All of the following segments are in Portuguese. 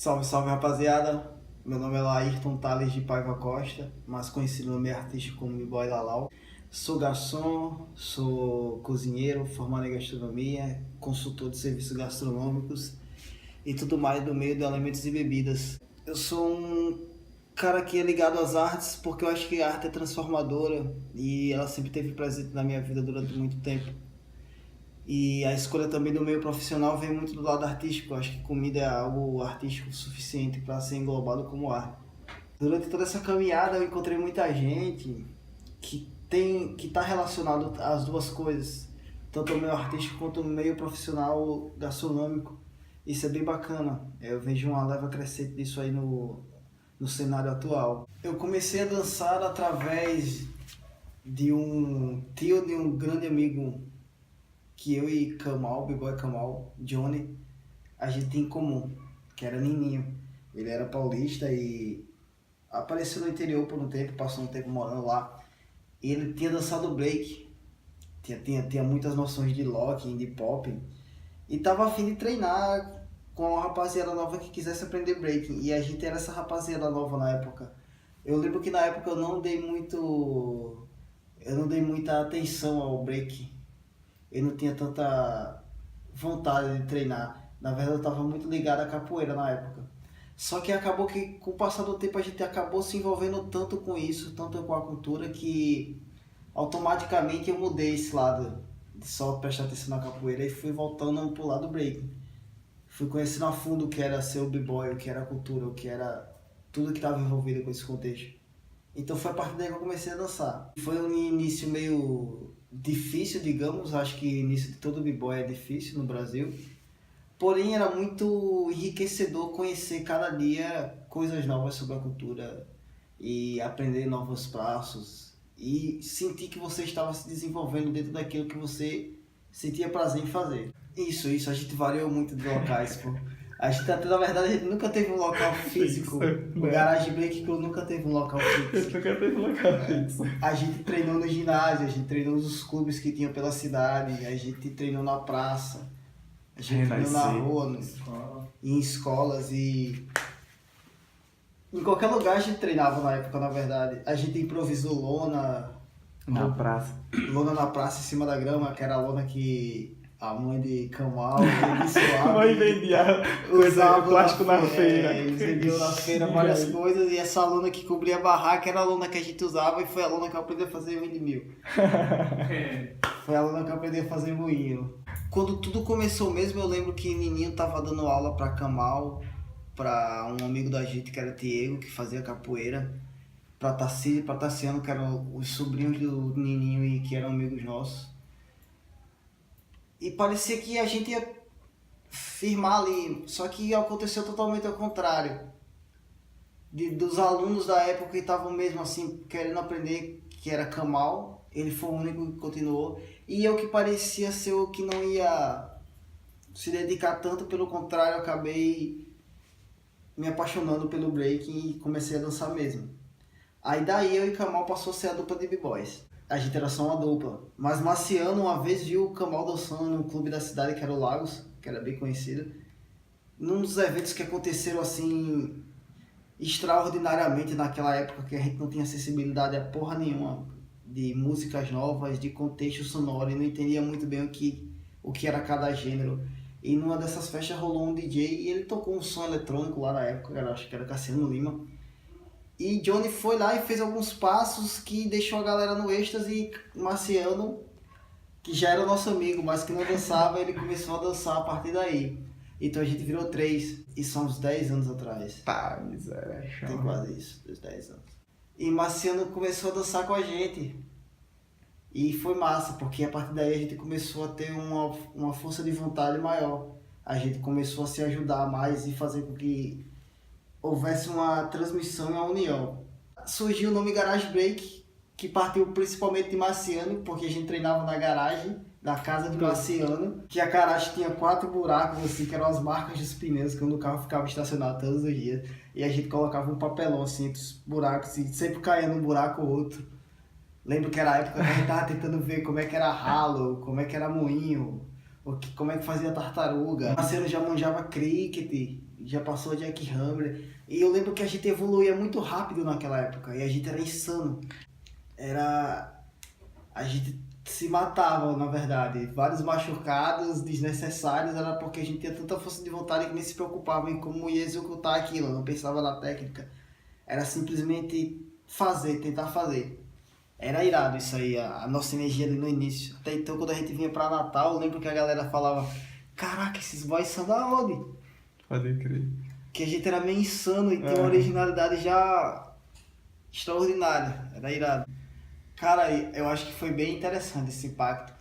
Salve, salve rapaziada, meu nome é Laírton Tales de Paiva Costa, mais conhecido no meio artístico como B-Boy Lalau. Sou garçom, sou cozinheiro, formado em gastronomia, consultor de serviços gastronômicos e tudo mais do meio de alimentos e bebidas. Eu sou um cara que é ligado às artes porque eu acho que a arte é transformadora e ela sempre esteve presente na minha vida durante muito tempo. E a escolha também do meio profissional vem muito do lado artístico. Eu acho que comida é algo artístico o suficiente para ser englobado como arte. Durante toda essa caminhada eu encontrei muita gente que está relacionado às duas coisas, tanto o meio artístico quanto o meio profissional gastronômico. Isso é bem bacana. Eu vejo uma leva crescente disso aí no cenário atual. Eu comecei a dançar através de um tio de um grande amigo que eu e Kamal, B-Boy Kamal, Johnny, a gente tem em comum, que era Nininho. Ele era paulista e apareceu no interior por um tempo, passou um tempo morando lá. E ele tinha dançado break, tinha muitas noções de locking, de popping, e tava a fim de treinar com uma rapaziada nova que quisesse aprender breaking. E a gente era essa rapaziada nova na época. Eu lembro que na época eu não dei muita atenção ao break. Eu não tinha tanta vontade de treinar. Na verdade, eu estava muito ligado à capoeira na época. Só que acabou que, com o passar do tempo, a gente acabou se envolvendo tanto com isso, tanto com a cultura, que automaticamente eu mudei esse lado de só prestar atenção na capoeira e fui voltando pro lado breaking. Fui conhecendo a fundo o que era ser o b-boy, o que era a cultura, o que era tudo que estava envolvido com esse contexto. Então foi a partir daí que eu comecei a dançar. Foi um início meio difícil, digamos, acho que o início de todo b-boy é difícil no Brasil. Porém era muito enriquecedor conhecer cada dia coisas novas sobre a cultura e aprender novos passos e sentir que você estava se desenvolvendo dentro daquilo que você sentia prazer em fazer. Isso, a gente variou muito de locais, pô. A gente até, na verdade, a gente nunca teve um local físico. O Garage Break Crew nunca teve um local fixo. Nunca teve local fixo. A gente treinou no ginásio, a gente treinou nos clubes que tinham pela cidade, a gente treinou na praça, a gente treinou na rua, em escolas e... Em qualquer lugar a gente treinava na época, na verdade. A gente improvisou lona Na praça. Lona na praça em cima da grama, que era a lona que a mãe de Kamal e Suave Mãe vendia plástico na feira. Eles vendiam na feira várias coisas e essa lona que cobria a barraca era a lona que a gente usava e foi a lona que eu aprendi a fazer windmill. Foi a lona que eu aprendi a fazer moinho. Quando tudo começou mesmo, eu lembro que Nininho tava dando aula pra Kamal, pra um amigo da gente que era Diego, que fazia capoeira, pra Tarsílio e pra Tassiano, que eram os sobrinhos do Nininho e que eram amigos nossos. E parecia que a gente ia firmar ali, só que aconteceu totalmente ao contrário. Dos alunos da época que estavam mesmo assim querendo aprender, que era Kamal, ele foi o único que continuou. E eu que parecia ser o que não ia se dedicar tanto, pelo contrário, eu acabei me apaixonando pelo breaking e comecei a dançar mesmo. Aí daí eu e Kamal passou a ser a dupla de b-boys. A gente era só uma dupla. Mas Marciano uma vez viu o Kamal dançando num clube da cidade que era o Lagos, que era bem conhecido. Num dos eventos que aconteceram assim, extraordinariamente naquela época, que a gente não tinha acessibilidade a porra nenhuma de músicas novas, de contexto sonoro, e não entendia muito bem o que era cada gênero. E numa dessas festas rolou um DJ e ele tocou um som eletrônico lá na época, acho que era Cassiano Lima. E Johnny foi lá e fez alguns passos que deixou a galera no êxtase, e Marciano, que já era nosso amigo, mas que não dançava, ele começou a dançar a partir daí. Então a gente virou 3, e são uns 10 anos atrás. Tá, miséria. Tem quase isso, uns 10 anos. E Marciano começou a dançar com a gente. E foi massa, porque a partir daí a gente começou a ter uma força de vontade maior. A gente começou a se ajudar mais e fazer com que houvesse uma transmissão e uma união. Surgiu o nome Garage Break, que partiu principalmente de Marciano, porque a gente treinava na garagem da casa de Marciano, que a garagem tinha 4 buracos, assim, que eram as marcas dos pneus, quando o carro ficava estacionado todos os dias. E a gente colocava um papelão assim entre os buracos, e sempre caía num buraco ou outro. Lembro que era a época que a gente tava tentando ver como é que era ralo, como é que era moinho, como é que fazia tartaruga. Marciano já manjava cricket, já passou Jack Hammer. E eu lembro que a gente evoluía muito rápido naquela época, e a gente era insano. A gente se matava, na verdade. Vários machucados desnecessários, era porque a gente tinha tanta força de vontade que nem se preocupava em como ia executar aquilo, não pensava na técnica. Era simplesmente fazer, tentar fazer. Era irado isso aí, a nossa energia ali no início. Até então, quando a gente vinha pra Natal, eu lembro que a galera falava: caraca, esses boys são da onde? Pode crer. Que a gente era meio insano e tinha uma originalidade já extraordinária. Era irado. Cara, eu acho que foi bem interessante esse impacto.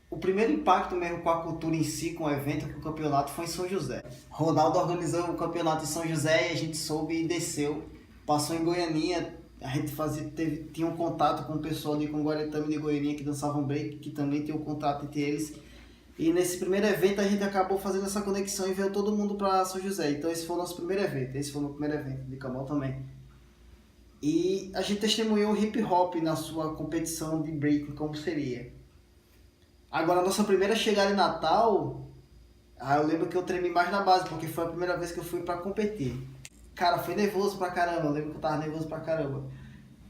O primeiro impacto mesmo com a cultura em si, com o evento, com o campeonato, foi em São José. Ronaldo organizou o campeonato em São José e a gente soube e desceu. Passou em Goianinha, a gente tinha um contato com o pessoal de Conguaretama e de Goianinha que dançavam break, que também tinha um contato entre eles. E nesse primeiro evento a gente acabou fazendo essa conexão e veio todo mundo para São José. Então esse foi o nosso primeiro evento, esse foi o meu primeiro evento, de Camal também. E a gente testemunhou o hip hop na sua competição de breaking, como seria. Agora, a nossa primeira chegada em Natal, eu lembro que eu tremi mais na base, porque foi a primeira vez que eu fui pra competir. Cara, foi nervoso pra caramba, eu lembro que eu tava nervoso pra caramba.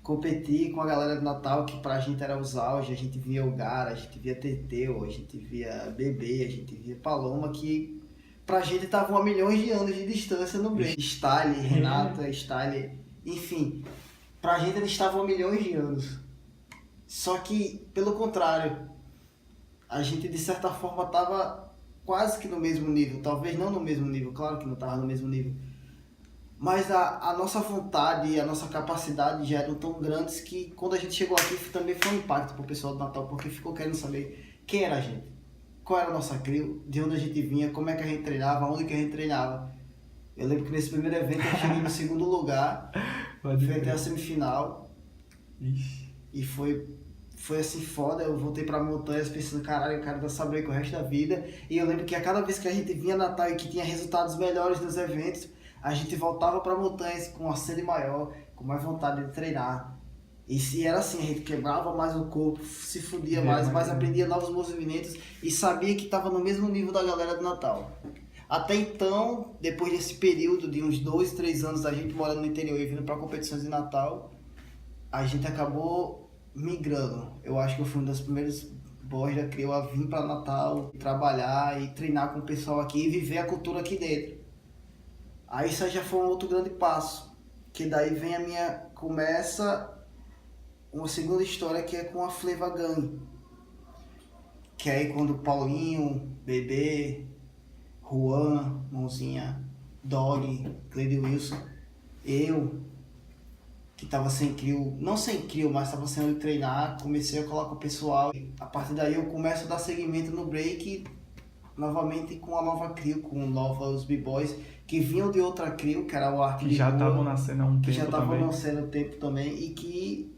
Competi com a galera do Natal, que pra gente era os auge, a gente via o Gara, a gente via Teteu, a gente via Bebê, a gente via Paloma, que pra gente estavam a milhões de anos de distância no break. Style, Renata, Style, enfim, pra gente eles estavam a milhões de anos. Só que, pelo contrário, a gente de certa forma tava quase que no mesmo nível, talvez não no mesmo nível, claro que não tava no mesmo nível. Mas a nossa vontade e a nossa capacidade já eram tão grandes que quando a gente chegou aqui também foi um impacto pro pessoal do Natal, porque ficou querendo saber quem era a gente, qual era a nossa crew, de onde a gente vinha, como é que a gente treinava, onde que a gente treinava. Eu lembro que nesse primeiro evento eu cheguei no segundo lugar, fui até a semifinal. Ixi. E foi assim foda, eu voltei pra montanhas pensando, caralho, eu quero dançar break o resto da vida. E eu lembro que a cada vez que a gente vinha Natal e que tinha resultados melhores nos eventos, a gente voltava pra montanhas com uma sede maior, com mais vontade de treinar. E se era assim, a gente quebrava mais o corpo, se fudia mais, mas aprendia novos movimentos e sabia que estava no mesmo nível da galera do Natal. Até então, depois desse período de uns 2, 3 anos da gente morando no interior e vindo para competições de Natal, a gente acabou migrando. Eu acho que eu fui um dos primeiros boys da CRIO a vir para Natal, trabalhar e treinar com o pessoal aqui e viver a cultura aqui dentro. Aí isso já foi um outro grande passo, que daí vem começa uma segunda história que é com a Fleva Gang. Que é aí quando Paulinho, Bebê, Juan, Mãozinha, Dog, Cleide Wilson, eu, que tava sem crio, não sem crio, mas tava sem onde treinar, comecei a colocar o pessoal. A partir daí eu começo a dar seguimento no break, novamente com a nova crio, com novos b-boys, que vinham de outra crio, que era o Arte que já estavam nascendo há um tempo. Que já estavam nascendo há um tempo também, e que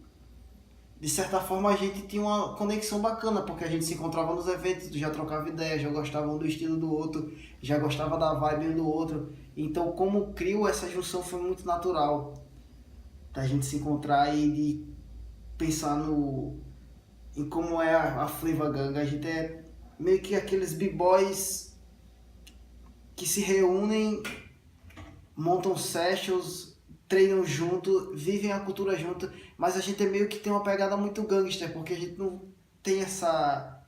de certa forma a gente tinha uma conexão bacana, porque a gente se encontrava nos eventos, já trocava ideia, já gostava um do estilo do outro, já gostava da vibe um do outro. Então, como crio, essa junção foi muito natural, da gente se encontrar e de pensar em como é a Fleva Gang. A gente é meio que aqueles b-boys que se reúnem, montam sessions, treinam junto, vivem a cultura junto, mas a gente é meio que tem uma pegada muito gangster, porque a gente não tem essa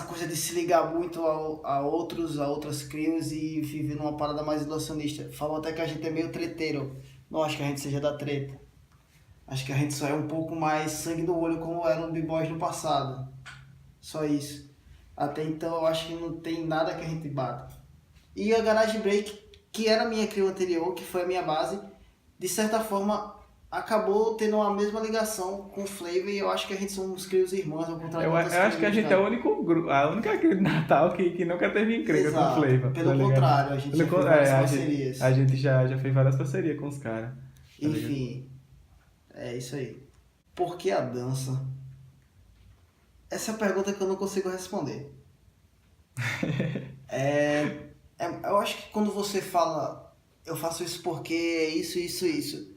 coisa de se ligar muito a outras crios e viver numa parada mais ilusionista. Falam até que a gente é meio treteiro. Não acho que a gente seja da treta. Acho que a gente só é um pouco mais sangue no olho como eram b-boys no passado. Só isso. Até então eu acho que não tem nada que a gente bata. E a Garage Break, que era a minha crio anterior, que foi a minha base, de certa forma acabou tendo a mesma ligação com o Flava, e eu acho que a gente somos crios irmãos, ao contrário Eu acho que a gente é o único grupo, a única crio de Natal que nunca teve encrenca com o Flava. Pelo contrário, a gente já fez várias parcerias. A gente já fez várias parcerias com os caras. Enfim, é isso aí. Por que a dança? Essa é a pergunta que eu não consigo responder. Eu acho que quando você fala, eu faço isso porque é isso,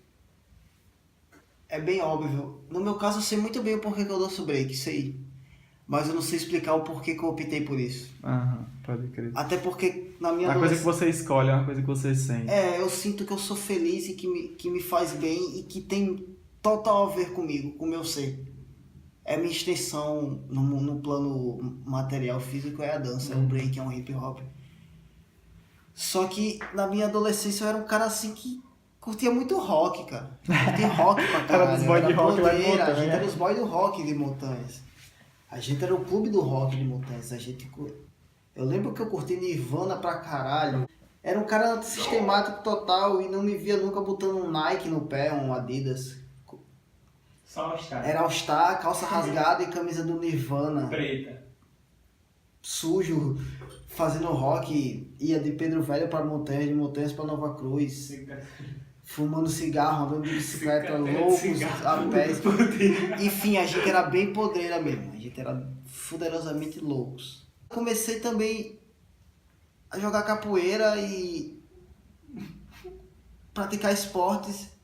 é bem óbvio. No meu caso, eu sei muito bem o porquê que eu danço break, sei. mas eu não sei explicar o porquê que eu optei por isso. Aham, pode crer. Até porque na minha Uma coisa que adolescência... você escolhe, é uma coisa que você sente. eu sinto que eu sou feliz e que me faz bem e que tem total a ver comigo, com o meu ser. É minha extensão no plano material, físico, é a dança, é o break, é um hip hop. Só que na minha adolescência eu era um cara assim que curtia muito rock, cara. Curtia rock pra caralho. Era dos boy de rock lá de blogueira, a gente Montanha. era os boy do rock de Montanhas. A gente era o clube do rock de Montanhas. Eu lembro que eu curti Nirvana pra caralho. Era um cara sistemático total e não me via nunca botando um Nike no pé, um Adidas. Só All-Star. Era All-Star, calça rasgada e camisa do Nirvana. Preta. Sujo, fazendo rock, ia de Pedro Velho para Montanhas, de Montanhas para Nova Cruz, fumando cigarro, andando de bicicleta, loucos, a pé. Enfim, a gente era bem podreira mesmo, a gente era fuderosamente loucos. Comecei também a jogar capoeira e praticar esportes.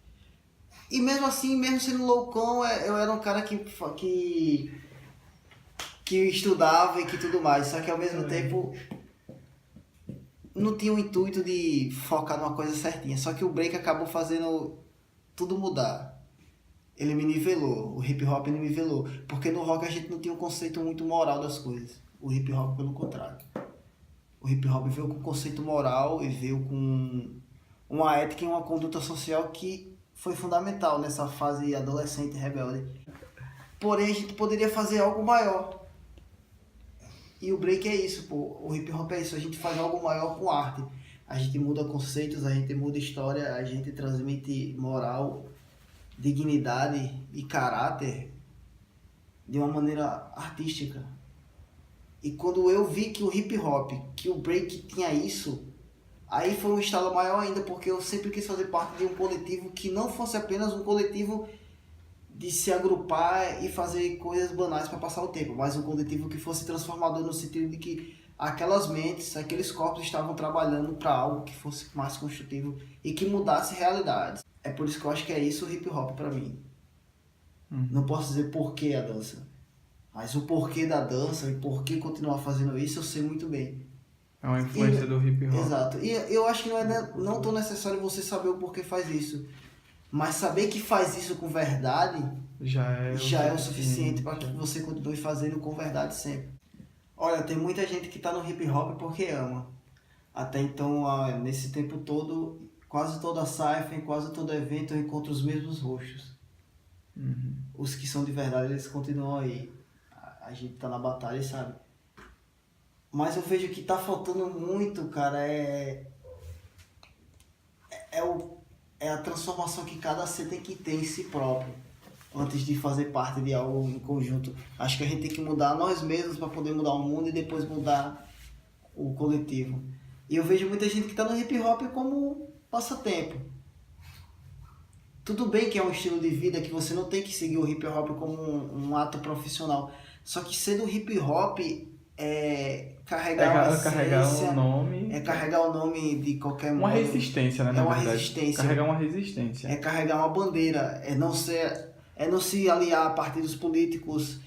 E mesmo assim, mesmo sendo loucão, eu era um cara que estudava e que tudo mais, só que ao mesmo tempo não tinha o intuito de focar numa coisa certinha, só que o break acabou fazendo tudo mudar. Ele me nivelou, o hip hop me nivelou, porque no rock a gente não tinha um conceito muito moral das coisas, o hip hop pelo contrário. O hip hop veio com conceito moral e veio com uma ética e uma conduta social que foi fundamental nessa fase adolescente rebelde. Porém a gente poderia fazer algo maior. E o break é isso, pô. O hip hop é isso, a gente faz algo maior com arte. A gente muda conceitos, a gente muda história, a gente transmite moral, dignidade e caráter de uma maneira artística. E quando eu vi que o hip hop, que o break tinha isso, aí foi um estalo maior ainda, porque eu sempre quis fazer parte de um coletivo que não fosse apenas um coletivo de se agrupar e fazer coisas banais para passar o tempo, mas um coletivo que fosse transformador no sentido de que aquelas mentes, aqueles corpos estavam trabalhando para algo que fosse mais construtivo e que mudasse realidades. É por isso que eu acho que é isso o hip hop para mim. Não posso dizer porquê a dança, mas o porquê da dança e porquê continuar fazendo isso eu sei muito bem. É uma influência do hip hop. Exato. E eu acho que não tão necessário você saber o porquê faz isso. Mas saber que faz isso com verdade já é o suficiente para que você continue fazendo com verdade sempre. Olha, tem muita gente que está no hip hop porque ama. Até então, nesse tempo todo, quase toda cypher, quase todo evento eu encontro os mesmos rostos. Os que são de verdade, eles continuam aí. A gente tá na batalha e sabe. Mas eu vejo que tá faltando muito, cara, é a transformação que cada ser tem que ter em si próprio, antes de fazer parte de algo em conjunto. Acho que a gente tem que mudar nós mesmos para poder mudar o mundo e depois mudar o coletivo. E eu vejo muita gente que tá no hip hop como passatempo. Tudo bem que é um estilo de vida que você não tem que seguir o hip hop como um ato profissional. Só que sendo hip hop é carregar um nome. É carregar o nome de qualquer uma modo. resistência, né? É uma resistência. Carregar uma resistência. É carregar uma bandeira. É não se aliar a partidos políticos.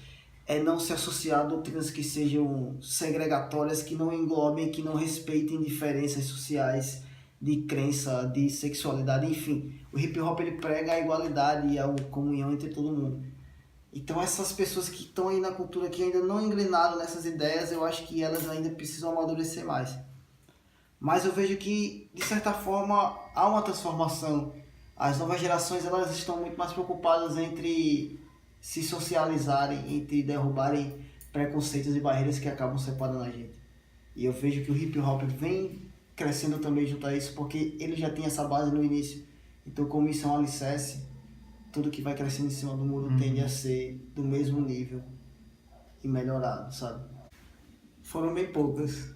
É não se associar a doutrinas que sejam segregatórias, que não englobem, que não respeitem diferenças sociais de crença, de sexualidade, enfim. O hip hop ele prega a igualdade e a comunhão entre todo mundo. Então essas pessoas que estão aí na cultura, que ainda não engrenaram nessas ideias, eu acho que elas ainda precisam amadurecer mais. Mas eu vejo que, de certa forma, há uma transformação. As novas gerações elas estão muito mais preocupadas entre se socializarem, entre derrubarem preconceitos e barreiras que acabam separando a gente. E eu vejo que o hip hop vem crescendo também junto a isso, porque ele já tinha essa base no início. Então, como isso é um alicerce, tudo que vai crescendo em cima do muro tende a ser do mesmo nível e melhorado, sabe? Foram bem poucas.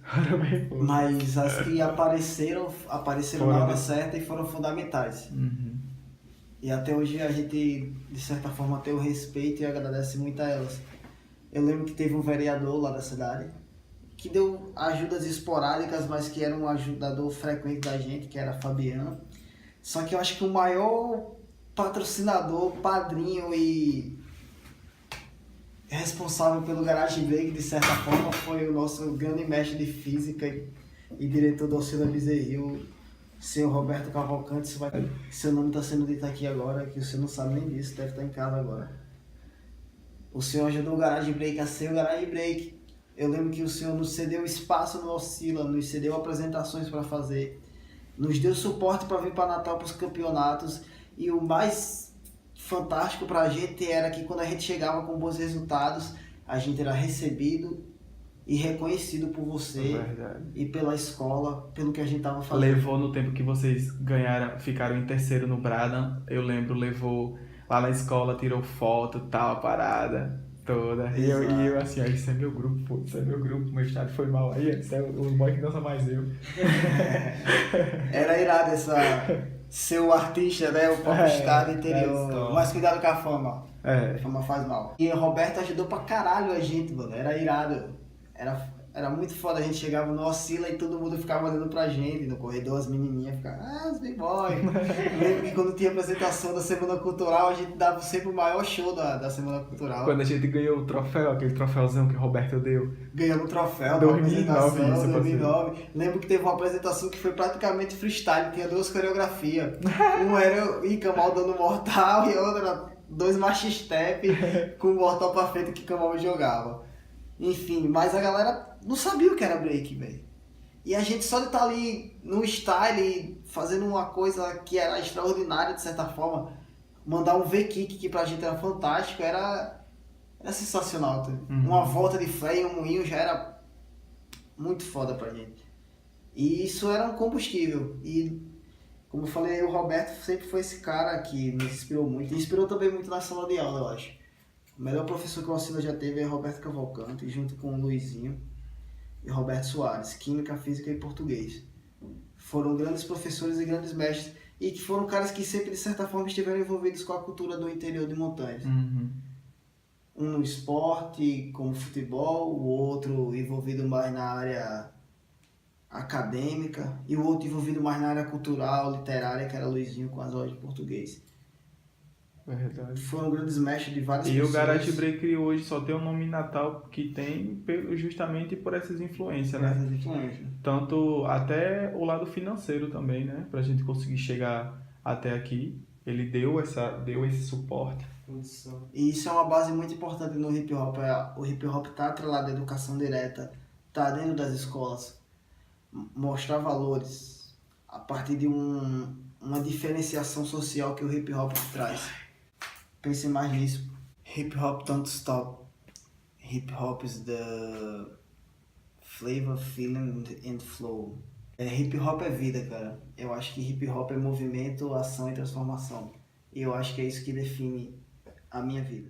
Mas as que apareceram na hora certa e foram fundamentais. E até hoje a gente, de certa forma, tem o respeito e agradece muito a elas. Eu lembro que teve um vereador lá da cidade que deu ajudas esporádicas, mas que era um ajudador frequente da gente, que era Fabiano. Só que eu acho que o maior patrocinador, padrinho e responsável pelo Garage Break, de certa forma, foi o nosso grande mestre de física e diretor do Auxílio Bezerril, o senhor Roberto Cavalcante. Seu nome está sendo dito aqui agora, que você não sabe nem disso, deve estar em casa agora. O senhor ajudou o Garage Break a ser o Garage Break. Eu lembro que o senhor nos cedeu espaço no Oscila, nos cedeu apresentações para fazer, nos deu suporte para vir para Natal para os campeonatos, e o mais fantástico para a gente era que quando a gente chegava com bons resultados, a gente era recebido e reconhecido por você e pela escola, pelo que a gente estava fazendo. Levou no tempo que vocês ganharam, ficaram em terceiro no Bradan, eu lembro, levou lá na escola, tirou foto, tal, a parada toda. E eu assim, ó, isso é meu grupo, pô, isso é meu grupo, meu estado foi mal aí, isso é o boy que dança mais eu. Era irado ser o artista, né? O popstar do interior. Mas cuidado com a fama. A fama faz mal. E o Roberto ajudou pra caralho a gente, mano. Era irado. Era muito foda. A gente chegava no Oscila e todo mundo ficava olhando pra gente. No corredor, as menininhas ficavam, os b-boy. Lembro que quando tinha apresentação da Semana Cultural, a gente dava sempre o maior show da Semana Cultural. Quando a gente ganhou o troféu, aquele troféuzão que o Roberto deu. Ganhamos o troféu 2009. Lembro que teve uma apresentação que foi praticamente freestyle, tinha 2 coreografias. Um era o Ikamal dando mortal e outra era 2 machi step com o mortal pra frente que o Ikamal jogava. Enfim, mas a galera não sabia o que era break, velho. E a gente só de estar ali no style, fazendo uma coisa que era extraordinária de certa forma, mandar um V-kick que pra gente era fantástico, era sensacional. Uma volta de freio, um moinho já era muito foda pra gente. E isso era um combustível. E como eu falei, o Roberto sempre foi esse cara que nos inspirou muito. E inspirou também muito na sala de aula, eu acho. O melhor professor que o Alcina já teve é Roberto Cavalcante, junto com o Luizinho e Roberto Soares, Química, Física e Português. Foram grandes professores e grandes mestres, e que foram caras que sempre, de certa forma, estiveram envolvidos com a cultura do interior de Montanhas. Um no esporte, como futebol, o outro envolvido mais na área acadêmica, e o outro envolvido mais na área cultural, literária, que era Luizinho com as aulas de português. Verdade. Foram grandes mestres de várias E pessoas. o Garage Break hoje só tem o nome Natal que tem justamente por essas influências, né? Tanto até o lado financeiro também, né? Pra gente conseguir chegar até aqui. Ele deu esse suporte. E isso é uma base muito importante no hip hop. O hip hop tá atrelado à educação direta, tá dentro das escolas. Mostrar valores a partir de uma diferenciação social que o hip hop traz. Pense mais nisso. Hip hop don't stop. Hip hop is the flavor, feeling and flow. Hip hop é vida, cara. Eu acho que hip hop é movimento, ação e transformação. E eu acho que é isso que define a minha vida.